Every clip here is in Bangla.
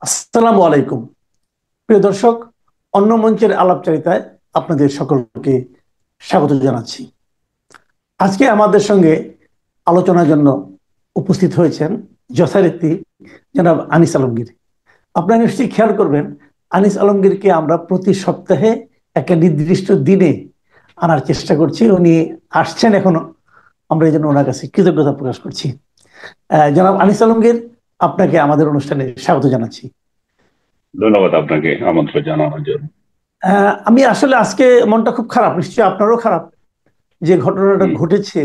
আসসালামু আলাইকুম। প্রিয় দর্শক, অন্য মঞ্চের আলাপচারিতায় আপনাদের সকলকে স্বাগত জানাচ্ছি। আজকে আমাদের সঙ্গে আলোচনার জন্য উপস্থিত হয়েছেন যথারীতি জনাব আনিস আলমগীর। আপনারা নিশ্চয়ই খেয়াল করবেন, আনিস আলমগীরকে আমরা প্রতি সপ্তাহে একটা নির্দিষ্ট দিনে আনার চেষ্টা করছি। উনি আসছেন এখনো, আমরা এই জন্য ওনার কাছে কৃতজ্ঞতা প্রকাশ করছি। জনাব আনিস আলমগীর, আপনাকে আমাদের অনুষ্ঠানে স্বাগত জানাচ্ছি। ধন্যবাদ আপনাকে আমন্ত্রণ জানানোর জন্য। আমি আসলে আজকে মনটা খুব খারাপ, নিশ্চয়ই আপনারও খারাপ। যে ঘটনাটা হুম। ঘটেছে,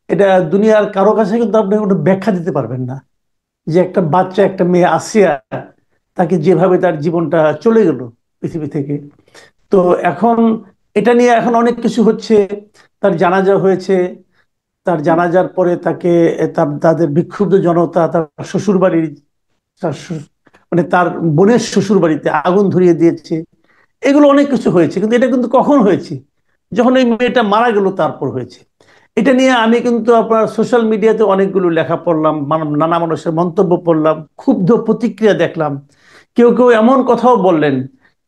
এটা দুনিয়ার কারো কাছে কিন্তু আপনি কোনো ব্যাখ্যা দিতে পারবেন না। যে একটা বাচ্চা, একটা মেয়ে আসিয়া, তাকে যেভাবে তার জীবনটা চলে গেল পৃথিবী থেকে। তো এখন এটা নিয়ে এখন অনেক কিছু হচ্ছে। তার জানাজা হয়েছে, তার জানাজার পরে তাকে তাদের বিক্ষুব্ধ জনতা তার শ্বশুর বাড়ির, মানে তার বোনের শ্বশুর বাড়িতে আগুন ধরিয়ে দিয়েছে। এগুলো অনেক কিছু হয়েছে, কিন্তু এটা কিন্তু কখন হয়েছে? যখন এই মেয়েটা মারা গেল তারপর হয়েছে। এটা নিয়ে আমি কিন্তু আপনার সোশ্যাল মিডিয়াতে অনেকগুলো লেখা পড়লাম, নানা মানুষের মন্তব্য পড়লাম, ক্ষুব্ধ প্রতিক্রিয়া দেখলাম। কেউ কেউ এমন কথাও বললেন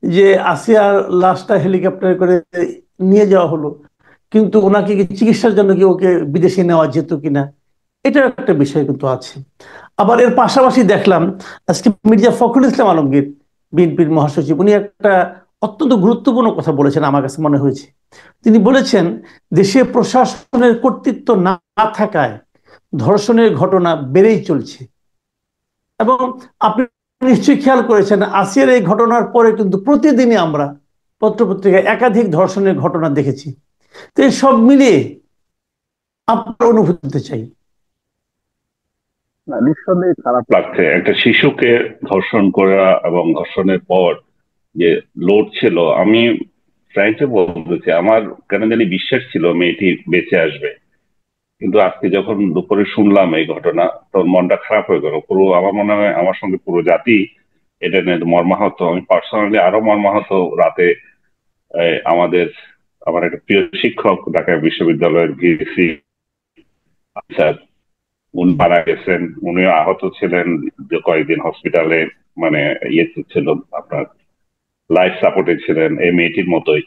যে আসিয়ার লাশটা হেলিকপ্টারে করে নিয়ে যাওয়া হলো, কিন্তু ওনাকে কি চিকিৎসার জন্য কি ওকে বিদেশে নেওয়া যেত কিনা, এটা একটা বিষয় কিন্তু আছে। আবার এর পাশাপাশি দেখলাম আজকে মির্জা ফখরুল ইসলাম আলমগীর, বিএনপির মহাসচিব, উনি একটা অত্যন্ত গুরুত্বপূর্ণ কথা বলেছেন আমার কাছে মনে হয়েছে। তিনি বলেছেন দেশে প্রশাসনের কর্তৃত্ব না থাকায় ধর্ষণের ঘটনা বেড়েই চলছে। এবং আপনি নিশ্চয়ই খেয়াল করেছেন, আসিয়ার এই ঘটনার পরে কিন্তু প্রতিদিনই আমরা পত্রপত্রিকায় একাধিক ধর্ষণের ঘটনা দেখেছি। তো এই সব মিলিয়ে আপনার অনুভূতি চাই। না, নিঃসন্দেহে খারাপ লাগছে একটা শিশুকে ধর্ষণ করা এবং ধর্ষণের পর যে লোড ছিল। আমি ফ্র্যাঙ্কলি বলতেছি, আমার কেন জানি বিশ্বাস ছিল মেয়েটি বেঁচে আসবে, কিন্তু আজকে যখন দুপুরে শুনলাম এই ঘটনা, তোর মনটা খারাপ হয়ে গেল পুরো। আমার মনে হয় আমার সঙ্গে পুরো জাতি এটা নিয়ে মর্মাহত। আমি পার্সোনালি আরো মর্মাহত রাতে। আমাদের আমার একটা প্রিয় শিক্ষক ঢাকা বিশ্ববিদ্যালয়ের ভিসি স্যার, উনি মারা গেছেন। উনিও আহত ছিলেন, যে কয়েকদিন হসপিটালে মানে ইয়ে ছিল, আপনার লাইফ সাপোর্টে ছিলেন এই মেয়েটির মতোই।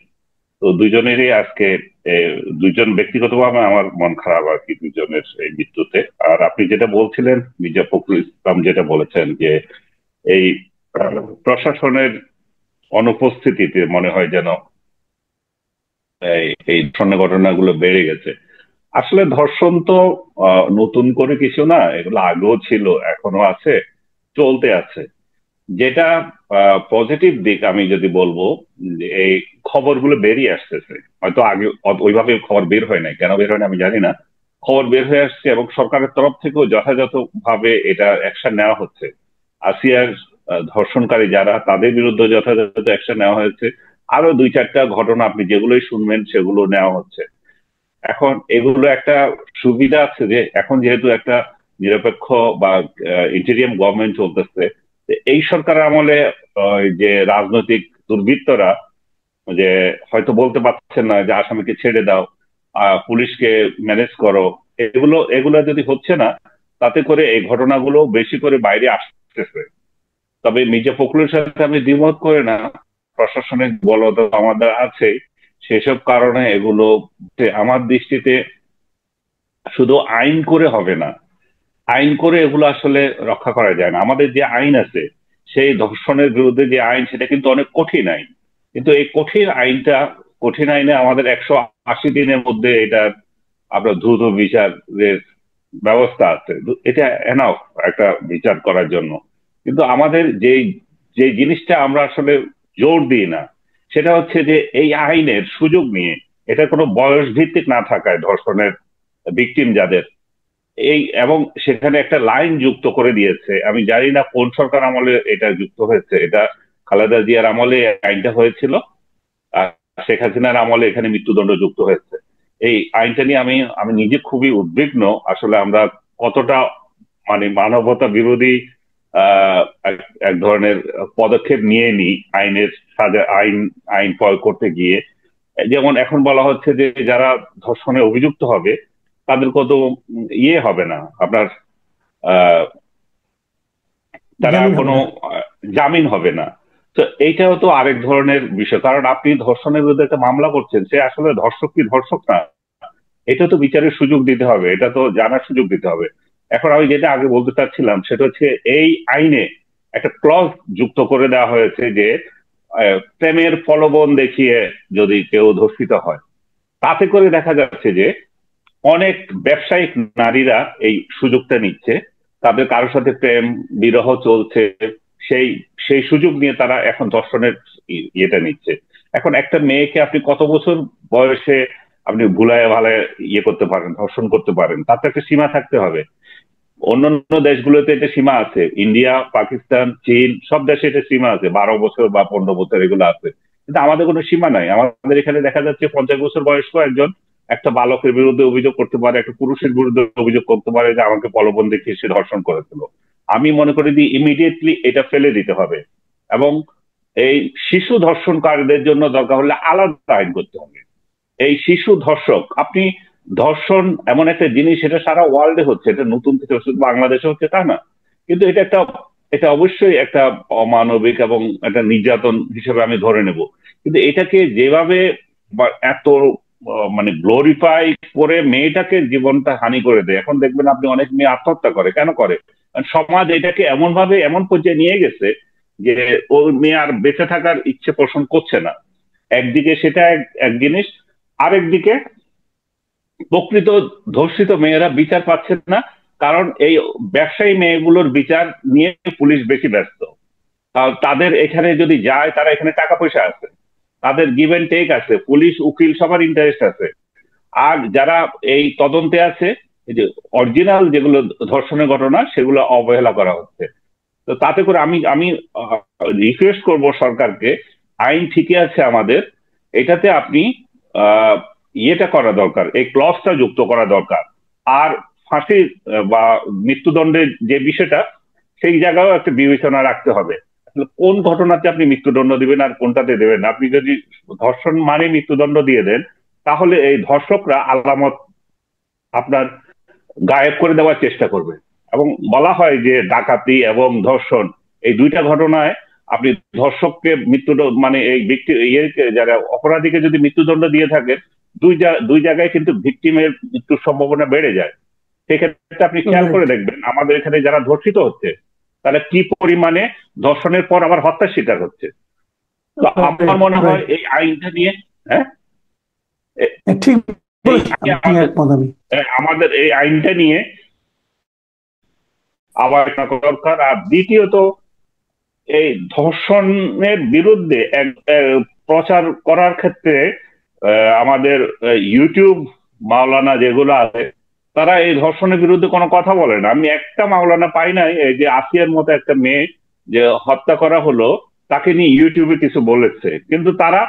তো দুইজনেরই আজকে এ, দুইজন ব্যক্তিগতভাবে আমার মন খারাপ আর কি, দুইজনের এই মৃত্যুতে। আর আপনি যেটা বলছিলেন, মির্জা ফখরুল ইসলাম যেটা বলেছেন যে এই প্রশাসনের অনুপস্থিতিতে মনে হয় যেন এই এই ধরনের ঘটনাগুলো বেড়ে গেছে। আসলে ধর্ষণ তো নতুন করে কিছু না, এগুলো আগেও ছিল, এখনো আছে, চলতে আছে। যেটা পজিটিভ দিক আমি যদি বলবো, যে এই খবরগুলো বেরিয়ে আসতেছে। হয়তো আগে ওইভাবে খবর বের হয় নাই, কেন বের হয় না আমি জানি না। খবর বের হয়ে আসছে এবং সরকারের তরফ থেকেও যথাযথ ভাবে এটা অ্যাকশন নেওয়া হচ্ছে। আসিয়ার ধর্ষণকারী যারা, তাদের বিরুদ্ধে যথাযথ অ্যাকশন নেওয়া হয়েছে। আরো দুই চারটা ঘটনা আপনি যেগুলোই শুনবেন সেগুলো নেওয়া হচ্ছে। এখন এগুলো একটা সুবিধা আছে যে এখন যেহেতু একটা নিরপেক্ষ বা ইন্টেরিয়াম গভর্নমেন্ট চলতেছে, তো এই সরকারের আমলে যে রাজনৈতিক দুর্বৃত্তরা যে হয়তো বলতে পারছেন না যে আসামিকে ছেড়ে দাও, পুলিশকে ম্যানেজ করো, এগুলো এগুলো যদি হচ্ছে না, তাতে করে এই ঘটনাগুলো বেশি করে বাইরে আসতেছে। তবে মির্জা ফখরুলের সাথে আমি দ্বিমত করে না, প্রশাসনিক বলবৎ আমাদের আছে, সেসব কারণে এগুলো আমার দৃষ্টিতে শুধু আইন করে হবে না। আইন করে এগুলো আসলে রক্ষা করা যায় না। আমাদের যে আইন আছে, সেই ধর্ষণের বিরুদ্ধে যে আইন, সেটা কিন্তু অনেক কঠিন আইন। কিন্তু এই কঠিন আইনে আমাদের 180 দিনের মধ্যে এটা আপনার দ্রুত বিচারের ব্যবস্থা আছে। এটা এনাফ একটা বিচার করার জন্য। কিন্তু আমাদের যে জিনিসটা আমরা আসলে জোর দিই না, সেটা হচ্ছে যে এই আইনের সুযোগ নিয়ে, এটা কোনো বয়স ভিত্তিক না থাকায় ধর্ষণের ভিকটিম যাদের, এই এবং সেখানে একটা লাইন যুক্ত করে দিয়েছে। আমি জানি না কোন সরকার আমলে এটা যুক্ত হয়েছে। এটা খালেদা জিয়ার আমলে এই আইনটা হয়েছিল, আর শেখ হাসিনার আমলে এখানে মৃত্যুদণ্ড যুক্ত হয়েছে। এই আইনটা নিয়ে আমি আমি নিজে খুবই উদ্বিগ্ন। আসলে আমরা কতটা মানে মানবতা বিরোধী এক এক ধরনের পদক্ষেপ নিয়ে নি আইনের সাজা, আইন প্রয়োগ করতে গিয়ে। যেমন এখন বলা হচ্ছে যে যারা ধর্ষণে অভিযুক্ত হবে তাদের কত ইয়ে হবে না আপনার, আহ তারা জামিন হবে কোনো না। জামিন হবে না। তো এইটাও তো আরেক ধরনের বিষয়, কারণ আপনি ধর্ষণের বিরুদ্ধে একটা মামলা করছেন, সে আসলে ধর্ষক কি ধর্ষক না, এটা তো বিচারের সুযোগ দিতে হবে, এটা তো জানার সুযোগ দিতে হবে। এখন আমি যেটা আগে বলতে চাচ্ছিলাম সেটা হচ্ছে এই আইনে একটা ক্লজ যুক্ত করে দেওয়া হয়েছে যে প্রেমের প্রলোভন দেখিয়ে যদি কেউ ধর্ষিত হয়, তাতে করে দেখা যাচ্ছে যে অনেক ব্যবসায়িক নারীরা এই সুযোগটা নিচ্ছে, তাদের কারোর সাথে প্রেম বিরহ চলছে, সেই সেই সুযোগ নিয়ে তারা এখন ধর্ষণের ইয়েটা নিচ্ছে। এখন একটা মেয়েকে আপনি কত বছর বয়সে আপনি ভুলায় ভালায় ইয়ে করতে পারেন, ধর্ষণ করতে পারেন, তার তো একটা সীমা থাকতে হবে। অন্যান্য দেশগুলোতে এটা সীমা আছে, ইন্ডিয়া, পাকিস্তান, চীন, সব দেশে এটা সীমা আছে, 12 বছর বা 15 বছর এগুলো আছে। কিন্তু আমাদের কোনো সীমা নাই। আমাদের এখানে দেখা যাচ্ছে 50 বছর বয়স্ক একজন একটা বালকের বিরুদ্ধে অভিযোগ করতে পারে, একটা পুরুষের বিরুদ্ধে অভিযোগ করতে পারে যে আমাকে প্রলোভন দেখিয়ে সে ধর্ষণ করেছিল। আমি মনে করি যে ইমিডিয়েটলি এটা ফেলে দিতে হবে, এবং এই শিশু ধর্ষণকারীদের জন্য দরকার হলে আলাদা আইন করতে হবে। এই শিশু ধর্ষক, আপনি ধর্ষণ এমন একটা জিনিস, এটা সারা ওয়ার্ল্ডে হচ্ছে, এটা নতুন কিছু শুধু বাংলাদেশে হচ্ছে তা না। কিন্তু এটা অবশ্যই একটা অমানবিক এবং একটা নির্যাতন হিসেবে আমি ধরে নেব। কিন্তু এটাকে যেভাবে এত মানে গ্লোরিফাই করে মেয়েটাকে জীবনটা হানি করে দেয়, এখন দেখবেন আপনি অনেক মেয়ে আত্মহত্যা করে, কেন করে? কারণ সমাজ এটাকে এমন ভাবে এমন পর্যায়ে নিয়ে গেছে যে ওই মেয়ে আর বেঁচে থাকার ইচ্ছে পোষণ করছে না। একদিকে সেটা এক জিনিস, আরেকদিকে প্রকৃত ধর্ষিত মেয়েরা বিচার পাচ্ছে না, কারণ এই ব্যবসায়ী মেয়েগুলোর বিচার নিয়ে পুলিশ বেশি ব্যস্ত। তাদের এখানে যদি যায়, তারা এখানে টাকা পয়সা আছে, তাদের গিভ এন্ড টেক আছে, পুলিশ উকিল সবার ইন্টারেস্ট আছে। আর যারা এই তদন্তে আছে, এই যে অরিজিনাল যেগুলো ধর্ষণের ঘটনা, সেগুলো অবহেলা করা হচ্ছে। তো তাতে করে আমি আমি রিকোয়েস্ট করব সরকারকে, আইন ঠিকই আছে আমাদের, এটাতে আপনি আহ, ইয়েটা করা দরকার, এই ক্লজটা যুক্ত করা দরকার। আর ফাঁসি বা মৃত্যুদণ্ডের যে বিষয়টা, সেই জায়গায়ও একটা বিবেচনা রাখতে হবে। আসলে কোন ঘটনাতে আপনি মৃত্যুদণ্ড দিবেন আর কোনটাতে দেবেন না। আপনি যদি ধর্ষণ মানে মৃত্যুদণ্ড দিয়ে দেন, তাহলে এই ধর্ষকরা আলামত আপনার গায়েব করে দেওয়ার চেষ্টা করবে। এবং বলা হয় যে ডাকাতি এবং ধর্ষণ, এই দুইটা ঘটনায় আপনি ধর্ষককে মৃত্যুদণ্ড মানে এই ব্যক্তি ইয়েকে, যারা অপরাধীকে যদি মৃত্যুদণ্ড দিয়ে থাকেন, দুই জায়গায় কিন্তু ভিকটিমের মৃত্যুর সম্ভাবনা বেড়ে যায়। সেক্ষেত্রে আপনি খেয়াল করে রাইট। দেখবেন আমাদের এখানে যারা ধর্ষিত হচ্ছে, তারা কি পরিমাণে ধর্ষণের পর আবার হত্যার শিকার হচ্ছে। তো আমার রাইট। মনে হয় রাইট। এই আইনটা নিয়ে, হ্যাঁ, ঠিক এই বলেছেন আপনি, আমাদের একমত আমি। আমাদের এই আইনটা নিয়ে আবার একটা দরকার। আর দ্বিতীয়ত, এই ধর্ষণের বিরুদ্ধে প্রচার করার ক্ষেত্রে আমাদের ইউটিউব মাওলানা যেগুলো আছে, তারা এই ধর্ষণের বিরুদ্ধে কোনো কথা বলে না। আমি একটা মাওলানা পাই নাই, এই যে আসিয়ার মতো একটা মেয়ে যে হত্যা করা হলো, তাকে নিয়ে ইউটিউবে কিছু বলেছে, কিন্তু তারা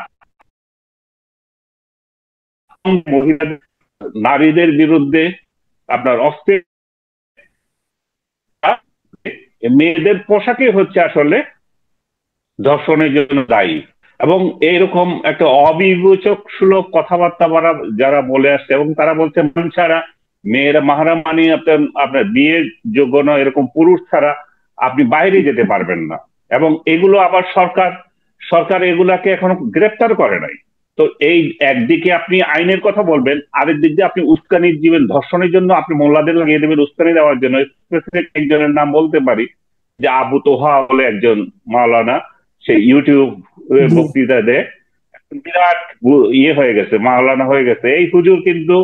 মহিলাদের, নারীদের বিরুদ্ধে আপনার অস্ত্রের, মেয়েদের পোশাকে হচ্ছে আসলে ধর্ষণের জন্য দায়ী। এবং এইরকম একটা অবিবেচক সুলভ কথাবার্তা যারা বলে আসছে, এবং তারা বলছে মান ছাড়া মেয়েরা মাহারাম মানি আপনার আপনার বিয়ের যোগ্য নয়, এরকম পুরুষ ছাড়া আপনি বাইরে যেতে পারবেন না। এবং এগুলো আবার সরকার সরকার এগুলাকে এখনো গ্রেপ্তার করে নাই। তো এই একদিকে আপনি আইনের কথা বলবেন, আরেক দিক দিয়ে আপনি উস্কানি দিবেন ধর্ষণের জন্য, আপনি মোল্লাদের লাগিয়ে দেবেন উস্কানি দেওয়ার জন্য। স্পেসিফিক একজনের নাম বলতে পারি, যে আবু তোহা বলে একজন মাওলানা, সে ইউটিউব জি। বক্তৃতা দেয়, বিরাট ইয়ে হয়ে গেছে, মাওলানা হয়ে গেছে এই হুজুর। কিন্তু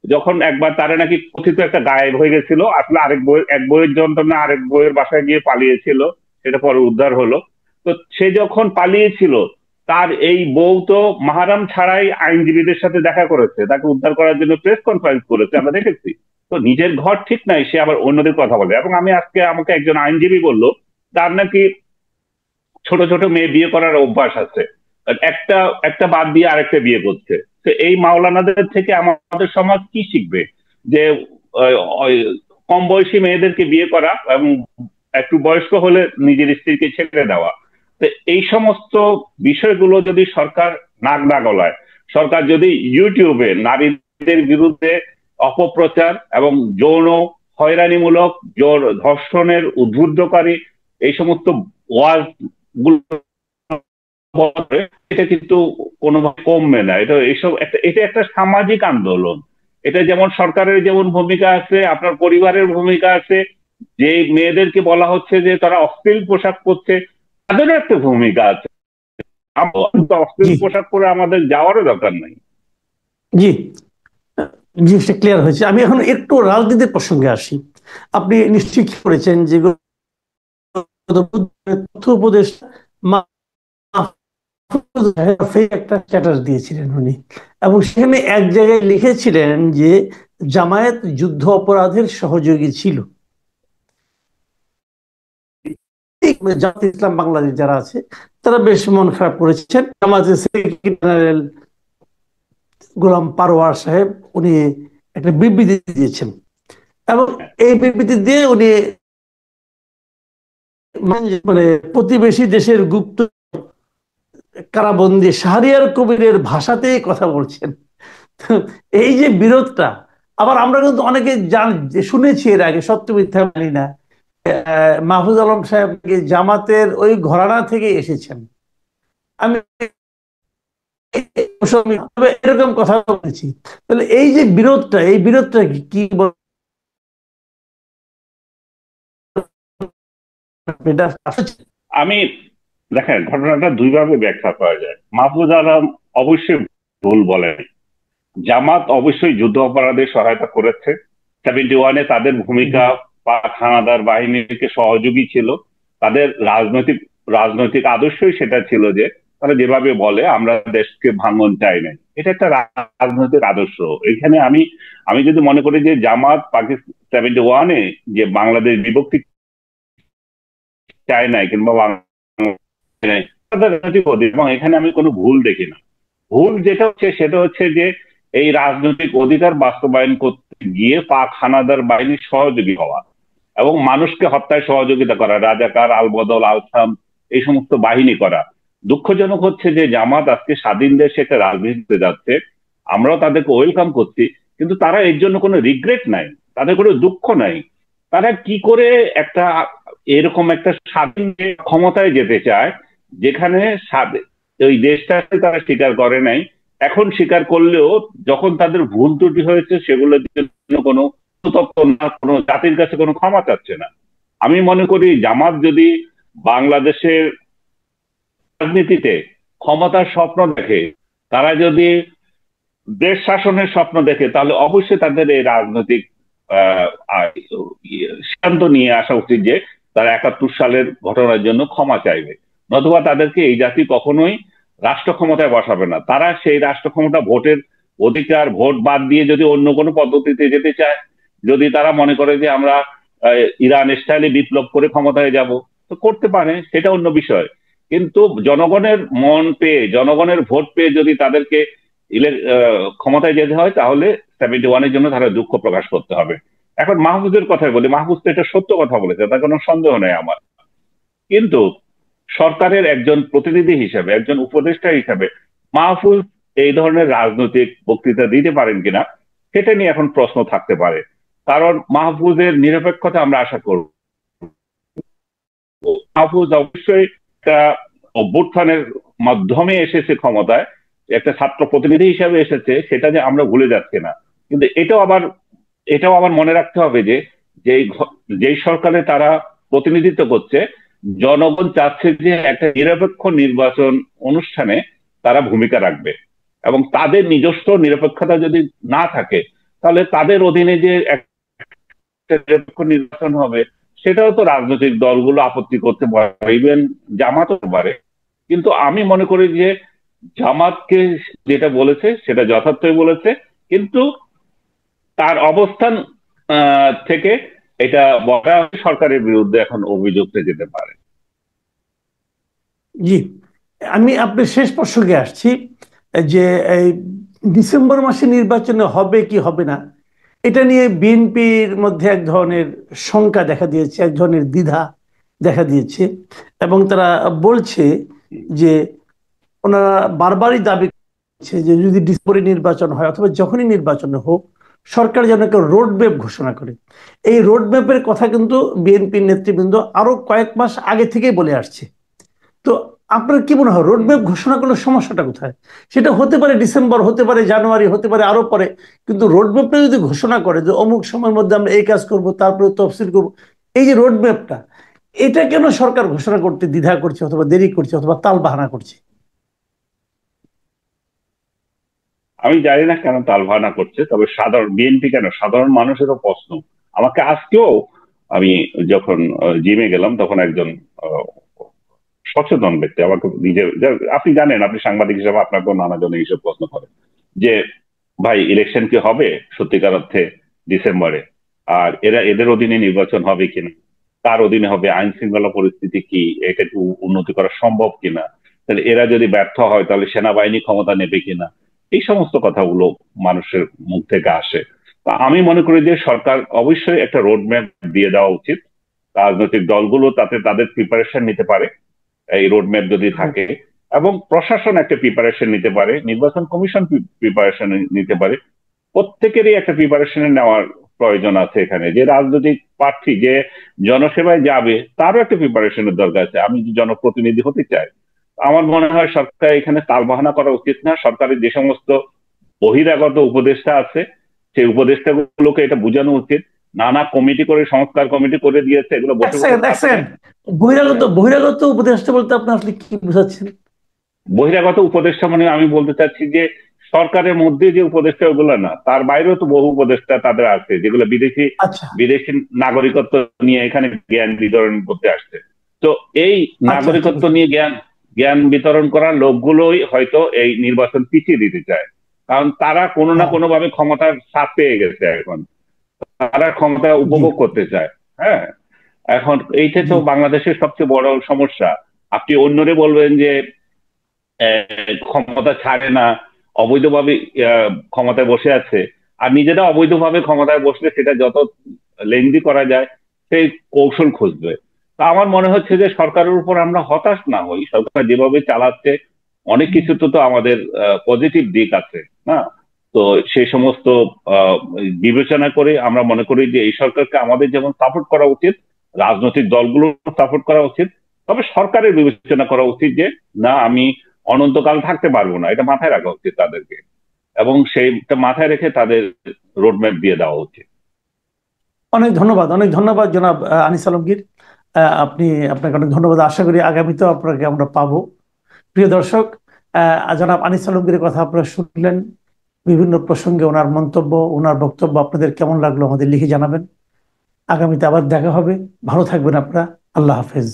যখন একবার তারা নাকি কথিত একটা গায়েব হয়ে গেছিল, আসলে আরেক বই, এক বইয়ের যন্ত্রণা আরেক বইয়ের বাসায় গিয়ে পালিয়েছিল, সেটা পরে উদ্ধার হলো। তো সে যখন পালিয়েছিল, তার এই বউ তো মাহারাম ছাড়াই আইনজীবীদের সাথে দেখা করেছে, তাকে উদ্ধার করার জন্য প্রেস কনফারেন্স করেছে, আমরা দেখেছি। তো নিজের ঘর ঠিক নাই, সে আবার অন্যদের কথা বলে। এবং আমি আজকে, আমাকে একজন আইনজীবী বলল, তার নাকি ছোট ছোট মেয়ে বিয়ে করার অভ্যাস আছে, একটা একটা বাদ দিয়ে আরেকটা বিয়ে করছে। তো এই মাওলানাদের থেকে আমাদের সমাজ কি শিখবে? যে ওই কম বয়সী মেয়েদেরকে বিয়ে করা এবং একটু বয়স্ক হলে নিজের স্ত্রীকে ছেড়ে দেওয়া। তো এই সমস্ত বিষয়গুলো যদি সরকার নাক না গলায়, সরকার যদি ইউটিউবে নারীদের বিরুদ্ধে অপপ্রচার এবং যৌন হয়রানিমূলক, ধর্ষণের উদ্বুদ্ধকারী এই সমস্ত ওয়াজ গুলো বলে, এটা কিন্তু কোনোভাবে কমবে না। এটা এইসব একটা, এটা একটা সামাজিক আন্দোলন। এটা যেমন সরকারের যেমন ভূমিকা আছে, আপনার পরিবারের ভূমিকা আছে, যে মেয়েদেরকে বলা হচ্ছে যে তারা অশ্লীল পোশাক পরছে, তাদেরও একটা ভূমিকা আছে। আমরা অশ্লীল জি পোশাক পরে আমাদের যাওয়ারও দরকার নাই। জি, জিনিসটা ক্লিয়ার হয়েছে। আমি এখন একটু রাজনীতির প্রসঙ্গে আসি। আপনি নিশ্চয়ই কি করেছেন যে তথ্য উপদেষ্টা একটা স্ট্যাটাস দিয়েছিলেন উনি, এবং সেখানে এক জায়গায় লিখেছিলেন যে জামায়াত যুদ্ধ অপরাধের সহযোগী ছিল। জামাত ইসলাম বাংলাদেশ যারা আছে তারা বেশ মন খারাপ করেছেন। আমাদের সেক্রেটারি জেনারেল গোলাম পারওয়ার সাহেব উনি একটা বিবৃতি দিয়েছেন, এবং এই বিবৃতি দিয়ে উনি মানে প্রতিবেশী দেশের গুপ্ত কারাবন্দী শাহরিয়ার কবিরের ভাষাতেই কথা বলছেন। তো এই যে বিরোধটা, আবার আমরা কিন্তু অনেকে শুনেছি এর আগে, সত্য মিথ্যা জানি না, মাহফুজ আলম সাহেব জামাতের ওই ঘরানা থেকে এসেছেন। আমি এরকম কথা বলেছি। তাহলে এই যে বিরোধটা, এই বিরোধটা কি এটা আমি, দেখেন, ঘটনাটা দুইভাবে ব্যাখ্যা করা যায়। মাহফুজ আলম অবশ্যই ভুল বলেন। জামাত অবশ্যই যুদ্ধ অপরাধে সহায়তা করেছে। 71-এ তাদের ভূমিকা পাক হানাদার বাহিনীকে সহযোগী ছিল। তাদের রাজনৈতিক রাজনৈতিক আদর্শই সেটা ছিল যে তারা যেভাবে বলে আমরা দেশকে ভাঙন চাই নাই, এটা একটা রাজনৈতিক আদর্শ। এখানে আমি আমি যদি মনে করি যে জামাত পাকিস্তান 71-এ যে বাংলাদেশ বিভক্তি চায় নাই কিংবা তাদের রাজনৈতিক অধিকার, এবং এখানে আমি কোনো ভুল দেখি না। ভুল যেটা হচ্ছে সেটা হচ্ছে যে এই রাজনৈতিক অধিকার বাস্তবায়ন করতে গিয়ে পাক হানাদার বাহিনীর সহযোগী হওয়া এবং মানুষকে হত্যায় সহযোগিতা করা, রাজাকার, আলবদল, আলসাম, এই সমস্ত বাহিনী করা। দুঃখজনক হচ্ছে যে জামাত আজকে স্বাধীন দেশে একটা রাজনীতিতে যাচ্ছে, আমরাও তাদেরকে ওয়েলকাম করছি, কিন্তু তারা এর জন্য কোনো রিগ্রেট নাই, তাদের কোনো দুঃখ নাই। তারা কি করে একটা এরকম একটা স্বাধীন ক্ষমতায় যেতে চায় যেখানে ওই দেশটাকে তারা স্বীকার করে নাই, এখন স্বীকার করলেও যখন তাদের ভুল ত্রুটি হয়েছে সেগুলোর জন্য কোনো তত্ত্ব না, কোনো জাতির কাছে কোনো ক্ষমা চাচ্ছে না। আমি মনে করি জামাত যদি বাংলাদেশের রাজনীতিতে ক্ষমতার স্বপ্ন দেখে, তারা যদি দেশ শাসনের স্বপ্ন দেখে, তাহলে অবশ্যই তাদের এই রাজনৈতিক আহ, আহ, সিদ্ধান্ত নিয়ে আসা উচিত যে তারা 71 সালের ঘটনার জন্য ক্ষমা চাইবে। নতুবা তাদেরকে এই জাতি কখনোই রাষ্ট্র ক্ষমতায় বসাবে না। তারা সেই রাষ্ট্র ক্ষমতা ভোটের অধিকার, ভোট বাদ দিয়ে যদি অন্য কোনো পদ্ধতিতে যেতে চায়, যদি তারা মনে করে যে আমরা ইরান স্টাইলে বিপ্লব করে ক্ষমতায় যাব, তো করতে পারে, সেটা অন্য বিষয়। কিন্তু জনগণের মন পেয়ে, জনগণের ভোট পেয়ে যদি তাদেরকে ক্ষমতায় যেতে হয়, তাহলে 71-এর জন্য তারা দুঃখ প্রকাশ করতে হবে। এখন মাহফুজের কথাই বলি, মাহফুজ তো এটা সত্য কথা বলেছে, তার কোনো সন্দেহ নেই আমার। কিন্তু সরকারের একজন প্রতিনিধি হিসেবে, একজন উপদেষ্টা হিসেবে মাহফুজ এই ধরনের রাজনৈতিক বক্তৃতা দিতে পারেন কিনা, সেটা নিয়ে এখন প্রশ্ন থাকতে পারে। কারণ মাহফুজের নিরপেক্ষতা আমরা আশা করব। মাহফুজ অবশ্যই একটা অভ্যুত্থানের মাধ্যমে এসেছে ক্ষমতায়, একটা ছাত্র প্রতিনিধি হিসেবে এসেছে, সেটা যে আমরা ভুলে যাচ্ছি না। কিন্তু এটাও আবার মনে রাখতে হবে যে যেই যেই সরকারে তারা প্রতিনিধিত্ব করছে, জনগণ চাচ্ছে যে একটা নিরপেক্ষ নির্বাচন অনুষ্ঠানে তারা ভূমিকা রাখবে, এবং তাদের নিজস্ব নিরপেক্ষতা যদি না থাকে, তাহলে তাদের অধীনে যে একটা নিরপেক্ষ নির্বাচন হবে, সেটাও তো রাজনৈতিক দলগুলো আপত্তি করতে পারে, ইভেন জামাতও পারে। কিন্তু আমি মনে করি যে জামাতকে যেটা বলেছে সেটা যথার্থই বলেছে, কিন্তু তার অবস্থান থেকে এটা বলা সরকারের বিরুদ্ধে এখন অভিযোগ যেতে পারে। জি, আমি আপনার শেষ প্রসঙ্গে আসছি যে এই ডিসেম্বর মাসে নির্বাচনে হবে কি হবে না, এটা নিয়ে বিএনপির মধ্যে এক ধরনের শঙ্কা দেখা দিয়েছে, এক ধরনের দ্বিধা দেখা দিয়েছে, এবং তারা বলছে যে ওনারা বারবারই দাবি করছে যে যদি ডিসেম্বরে নির্বাচন হয় অথবা যখনই নির্বাচন হোক, সরকার যেন একটা রোড ম্যাপ ঘোষণা করে। এই রোড ম্যাপের কথা কিন্তু বিএনপির নেতৃবৃন্দ আরো কয়েক মাস আগে থেকেই বলে আসছে। তো আপনার কি মনে হয় রোড ম্যাপ ঘোষণা করলে সমস্যাটা কোথায়? সেটা হতে পারে ডিসেম্বর, হতে পারে জানুয়ারি, হতে পারে আরো পরে, কিন্তু রোড ম্যাপটা যদি ঘোষণা করে যে অমুক সময়ের মধ্যে আমরা এই কাজ করব, তারপরে তফসিল করব, এই যে রোড ম্যাপটা, এটা কেন সরকার ঘোষণা করতে দ্বিধা করছে, অথবা দেরি করছে, অথবা তাল বাহানা করছে? আমি জানি না কেন তালবাহানা করছে, তবে সাধারণ বিএনপি কেন, সাধারণ মানুষেরও প্রশ্ন। আমাকে আজকেও, আমি যখন জিমে গেলাম তখন একজন আহ, সচেতন ব্যক্তি আমাকে আপনি জানেন, আপনি সাংবাদিক হিসেবে আপনাকেও নানা জনে এইসব প্রশ্ন করে যে ভাই ইলেকশন কি হবে সত্যিকার অর্থে ডিসেম্বরে, আর এদের অধীনে নির্বাচন হবে কিনা, কার অধীনে হবে, আইন শৃঙ্খলা পরিস্থিতি কি, এটা একটু উন্নতি করা সম্ভব কিনা, তাহলে এরা যদি ব্যর্থ হয় তাহলে সেনাবাহিনী ক্ষমতা নেবে কিনা, এই সমস্ত কথাগুলো মানুষের মুখ থেকে আসে। তা আমি মনে করি যে সরকার অবশ্যই একটা রোড ম্যাপ দিয়ে দেওয়া উচিত। রাজনৈতিক দলগুলো তাতে তাদের প্রিপারেশন নিতে পারে, এই রোড ম্যাপ যদি থাকে, এবং প্রশাসন একটা প্রিপারেশন নিতে পারে, নির্বাচন কমিশন প্রিপারেশন নিতে পারে। প্রত্যেকেরই একটা প্রিপারেশন নেওয়ার প্রয়োজন আছে এখানে। যে রাজনৈতিক প্রার্থী যে জনসেবায় যাবে তারও একটা প্রিপারেশনের দরকার আছে। আমি যে জনপ্রতিনিধি হতে চাই, আমার মনে হয় সরকার এখানে তালবাহানা করা উচিত না। সরকারের যে সমস্ত বহিরাগত উপদেষ্টা আছে সেই উপদেষ্টাগুলোকে এটা বোঝানো উচিত। নানা কমিটি করে, সংস্কার কমিটি করে দিয়েছে, এগুলো এক বসে বসে সেকেন্ড, এক কাজ সেকেন্ড, বহিরাগত বহিরাগত উপদেষ্টা বলতে আপনি আসলে কি বোঝাচ্ছেন? বহিরাগত উপদেষ্টা মানে আমি বলতে চাচ্ছি যে সরকারের মধ্যে যে উপদেষ্টা ওগুলো না, তার বাইরেও তো বহু উপদেষ্টা তাদের আছে যেগুলো বিদেশি আচ্ছা, বিদেশি নাগরিকত্ব নিয়ে এখানে জ্ঞান বিতরণ করতে আসছে। তো এই আচ্ছা, আচ্ছা, নাগরিকত্ব বুঝলাম। নিয়ে জ্ঞান জ্ঞান বিতরণ করা লোকগুলোই হয়তো এই নির্বাচন পিছিয়ে দিতে চায়। কারণ তারা কোনো না হ্যাঁ, কোনো ভাবে ক্ষমতার স্বাদ পেয়ে গেছে এখন, তারা ক্ষমতা জি, উপভোগ করতে চায়। হ্যাঁ, এখন এইটা জি, তো বাংলাদেশের সবচেয়ে বড় সমস্যা। আপনি অন্যরে বলবেন যে ক্ষমতা ছাড়ে না, অবৈধভাবে ক্ষমতায় বসে আছে, আর নিজেরা অবৈধভাবে ক্ষমতায় বসলে সেটা যত লেংদি করা যায় সেই কৌশল খুঁজবে। তা আমার মনে হচ্ছে যে সরকারের উপর আমরা হতাশ না হই। সরকার যেভাবে চালাচ্ছে অনেক কিছু তো আমাদের পজিটিভ দিক আছে না। তো সেই সমস্ত আহ, বিবেচনা করে আমরা মনে করি যে এই সরকারকে আমাদের যেমন সাপোর্ট করা উচিত, রাজনৈতিক দলগুলো সাপোর্ট করা উচিত, তবে সরকারের বিবেচনা করা উচিত যে না, আমি অনন্তকাল থাকতে পারবো না, এটা মাথায় রাখা উচিত তাদেরকে, এবং সেইটা মাথায় রেখে তাদের রোডম্যাপ দিয়ে দেওয়া উচিত। অনেক ধন্যবাদ, অনেক ধন্যবাদ জনাব আনিস আলমগীর। আপনি, আপনাকে অনেক ধন্যবাদ। আশা করি আগামীতেও আপনাকে আমরা পাবো। প্রিয় দর্শক, জনাব আনিস আলমগীরের কথা আপনারা শুনলেন। বিভিন্ন প্রসঙ্গে ওনার মন্তব্য, ওনার বক্তব্য আপনাদের কেমন লাগলো আমাদের লিখে জানাবেন। আগামীতে আবার দেখা হবে। ভালো থাকবেন আপনারা। আল্লাহ হাফেজ।